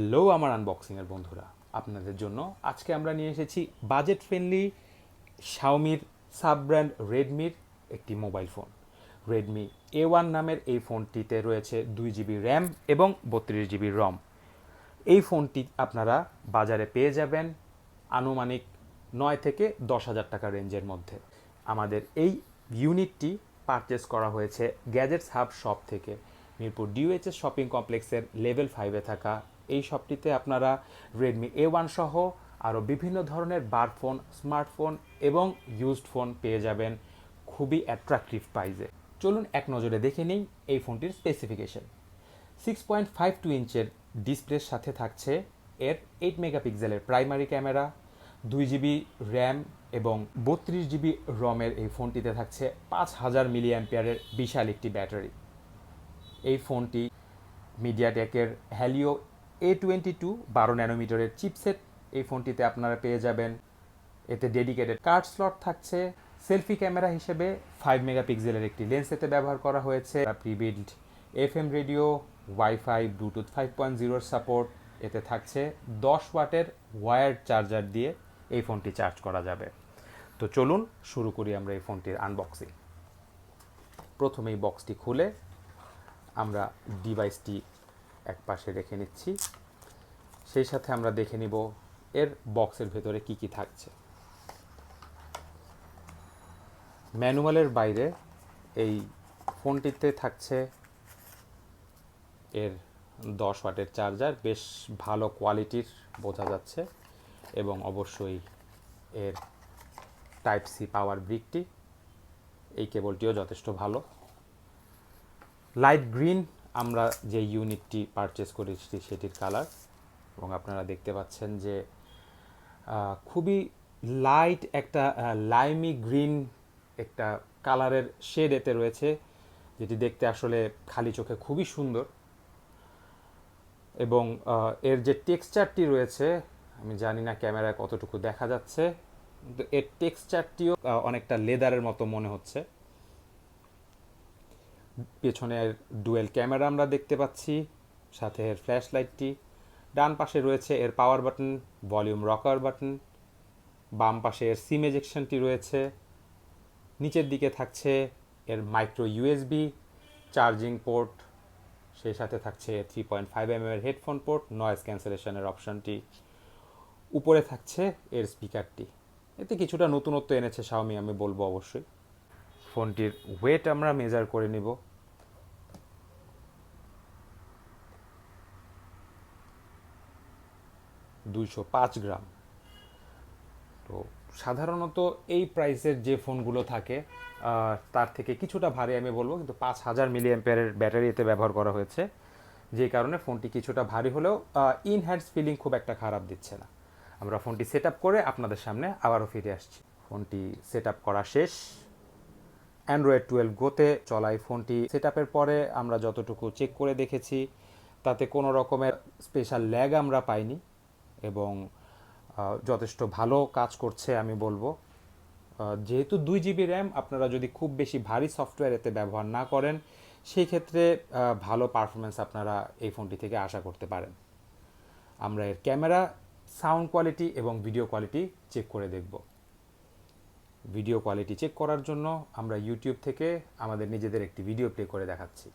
Hello আমার আনবক্সিংয়ের বন্ধুরা, আপনাদের জন্য আজকে আমরা নিয়ে এসেছি বাজেট ফ্রেন্ডলি শাওমির সাব ব্র্যান্ড রেডমির একটি মোবাইল ফোন। রেডমি A1 নামের এই ফোনটিতে রয়েছে 2GB র্যাম এবং 32GB রম। এই ফোনটি আপনারা বাজারে পেয়ে যাবেন আনুমানিক 9 থেকে 10,000 টাকা রেঞ্জের মধ্যে। আমাদের এই ইউনিটটি পারচেস করা হয়েছে গ্যাজেটস হাব শপ থেকে। মিরপুর ডিওএইচএস শপিং কমপ্লেক্সের লেভেল 5-এ থাকা এই শপটিতে আপনারা রেডমি A1 সহ আরও বিভিন্ন ধরনের বার ফোন, স্মার্টফোন এবং ইউজড ফোন পেয়ে যাবেন খুবই অ্যাট্রাকটিভ প্রাইসে। চলুন এক নজরে দেখে নিই এই ফোনটির স্পেসিফিকেশন। 6.52 ইঞ্চের ডিসপ্লের সাথে থাকছে এর 8 মেগাপিক্সেলের প্রাইমারি ক্যামেরা, 2GB র্যাম এবং 32GB রমের এই ফোনটিতে থাকছে 5000 মিলি অ্যাম্পিয়ারের বিশাল একটি ব্যাটারি। এই ফোনটি মিডিয়াটেকের হ্যালিও A22 12 ন্যানোমিটারের চিপসেট এই ফোনটিতে আপনারা পেয়ে যাবেন। এতে ডেডিকেটেড কার্ড স্লট থাকছে। সেলফি ক্যামেরা হিসেবে 5 মেগাপিক্সেলের একটি লেন্স এতে ব্যবহার করা হয়েছে। Prebuilt FM radio, wifi, Bluetooth 5.0 support. এতে থাকছে 10 ওয়াটের ওয়্যার্ড চার্জার দিয়ে এই ফোনটি চার্জ করা যাবে। তো চলুন শুরু করি আমরা এই ফোনটির আনবক্সিং। প্রথমেই বক্সটি খুলে আমরা ডিভাইসটি এক পাশে রেখে নিচ্ছি, সেই সাথে আমরা দেখে নিব এর বক্সের ভেতরে কি কি থাকছে। ম্যানুয়ালের বাইরে এই ফোনটিতে থাকছে এর 10 ওয়াটের চার্জার, বেশ ভালো কোয়ালিটির বোঝা যাচ্ছে, এবং অবশ্যই এর টাইপ সি পাওয়ার ব্রিকটি, এই কেবলটিও যথেষ্ট ভালো। লাইট গ্রিন আমরা যে ইউনিটটি পারচেস করেছি সেটির কালার, এবং আপনারা দেখতে পাচ্ছেন যে খুবই লাইট একটা লাইমি গ্রিন একটা কালারের শেড এতে রয়েছে, যেটি দেখতে আসলে খালি চোখে খুবই সুন্দর। এবং এর যে টেক্সচারটি রয়েছে, আমি জানি না ক্যামেরায় কতটুকু দেখা যাচ্ছে, কিন্তু এর টেক্সচারটিও অনেকটা লেদারের মতো মনে হচ্ছে। পেছনের ডুয়েল ক্যামেরা আমরা দেখতে পাচ্ছি, সাথে এর ফ্ল্যাশ লাইটটি। ডান পাশে রয়েছে এর power button, volume rocker button. বাম পাশে এর সিম এজেকশনটি রয়েছে। নিচের দিকে থাকছে এর মাইক্রো ইউএসবি চার্জিং পোর্ট, সেই সাথে থাকছে 3.5mm এর হেডফোন পোর্ট, নয়েজ ক্যান্সেলেশনের অপশনটি। উপরে থাকছে এর স্পিকারটি। এতে কিছুটা নতুনত্ব এনেছে শাওমি, আমি বলবো অবশ্যই। ফোনটির ওয়েট আমরা মেজার করে নিব। $205 তো সাধারণত এই প্রাইসের যে ফোনগুলো থাকে তার থেকে কিছুটা ভারী আমি বলবো, কিন্তু 5000 মিলি অ্যাম্পিয়ারের ব্যাটারি এতে ব্যবহার করা হয়েছে, যে কারণে ফোনটি কিছুটা ভারী হলেও ইন হ্যান্ডস ফিলিং খুব একটা খারাপ দিচ্ছে না। আমরা ফোনটি সেট আপ করে আপনাদের সামনে আবারও ফিরে আসছি। ফোনটি সেট আপ করা শেষ। অ্যান্ড্রয়েড 12 গোতে চলা এই ফোনটি সেট আপের পরে আমরা যতটুকু চেক করে দেখেছি, তাতে কোনো রকমের স্পেশাল ল্যাগ আমরা পাইনি, এবং যথেষ্ট ভালো কাজ করছে আমি বলবো। যেহেতু 2GB র্যাম, আপনারা যদি খুব বেশি ভারী সফটওয়্যার এতে ব্যবহার না করেন, সেই ক্ষেত্রে ভালো পারফরমেন্স আপনারা এই ফোনটি থেকে আশা করতে পারেন। আমরা এর ক্যামেরা, সাউন্ড কোয়ালিটি এবং ভিডিও কোয়ালিটি চেক করে দেখব। ভিডিও কোয়ালিটি চেক করার জন্য আমরা ইউটিউব থেকে আমাদের নিজেদের একটি ভিডিও প্লে করে দেখাচ্ছি।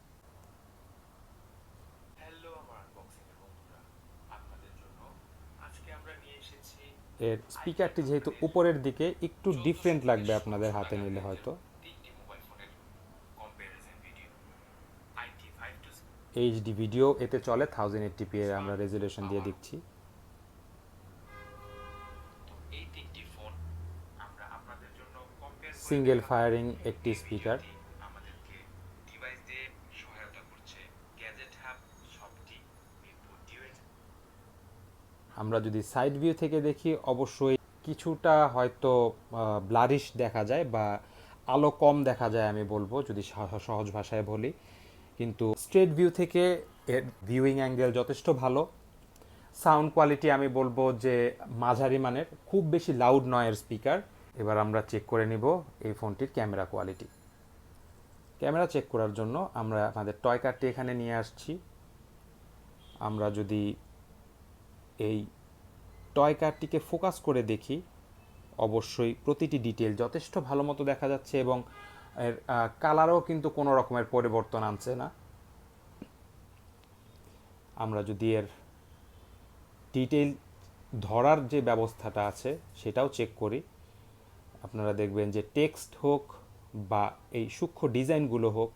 এর স্পিকারটি যেহেতু উপরের দিকে, একটু ডিফারেন্ট লাগবে আপনাদের হাতে নিলে হয়তো। এইচডি ভিডিও এতে চলে, 1080p এর আমরা রেজুলেশন দিয়ে দিচ্ছি। সিঙ্গেল ফায়ারিং একটি স্পিকার। আমরা যদি সাইড ভিউ থেকে দেখি, অবশ্যই কিছুটা হয়তো ব্লারিশ দেখা যায় বা আলো কম দেখা যায় আমি বলবো, যদি সহজ ভাষায় বলি। কিন্তু স্ট্রেট ভিউ থেকে এর ভিউইং অ্যাঙ্গেল যথেষ্ট ভালো। সাউন্ড কোয়ালিটি আমি বলবো যে মাঝারি মানের, খুব বেশি লাউড নয় এর স্পিকার। এবার আমরা চেক করে নিব এই ফোনটির ক্যামেরা কোয়ালিটি। ক্যামেরা চেক করার জন্য আমরা আমাদের টয় কার্ডটি এখানে নিয়ে আসছি। আমরা যদি এই টয় কারটিকে ফোকাস করে দেখি, অবশ্যই প্রতিটি ডিটেল যথেষ্ট ভালো মতো দেখা যাচ্ছে এবং এর কালারও কিন্তু কোনো রকমের পরিবর্তন আনছে না। আমরা যদি এর ডিটেল ধরার যে ব্যবস্থাটা আছে সেটাও চেক করি, আপনারা দেখবেন যে টেক্সট হোক বা এই সূক্ষ্ম ডিজাইনগুলো হোক,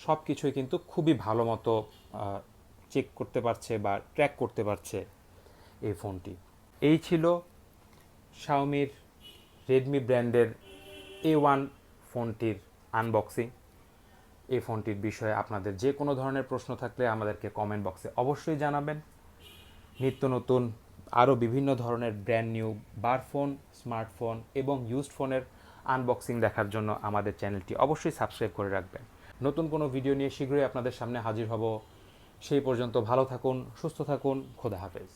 সব কিছুই কিন্তু খুবই ভালো মতো চেক করতে পারছে বা ট্র্যাক করতে পারছে এই ফোনটি। এই ছিল শাওমির রেডমি ব্র্যান্ডের A1 ফোনটির আনবক্সিং। এই ফোনটির বিষয়ে আপনাদের যে কোনো ধরনের প্রশ্ন থাকলে আমাদেরকে কমেন্ট বক্সে অবশ্যই জানাবেন। নিত্য নতুন আরও বিভিন্ন ধরনের ব্র্যান্ড নিউ বার ফোন, স্মার্টফোন এবং ইউজড ফোনের আনবক্সিং দেখার জন্য আমাদের চ্যানেলটি অবশ্যই সাবস্ক্রাইব করে রাখবেন। নতুন কোনো ভিডিও নিয়ে শীঘ্রই আপনাদের সামনে হাজির হব। সেই পর্যন্ত ভালো থাকুন, সুস্থ থাকুন, খোদা হাফেজ।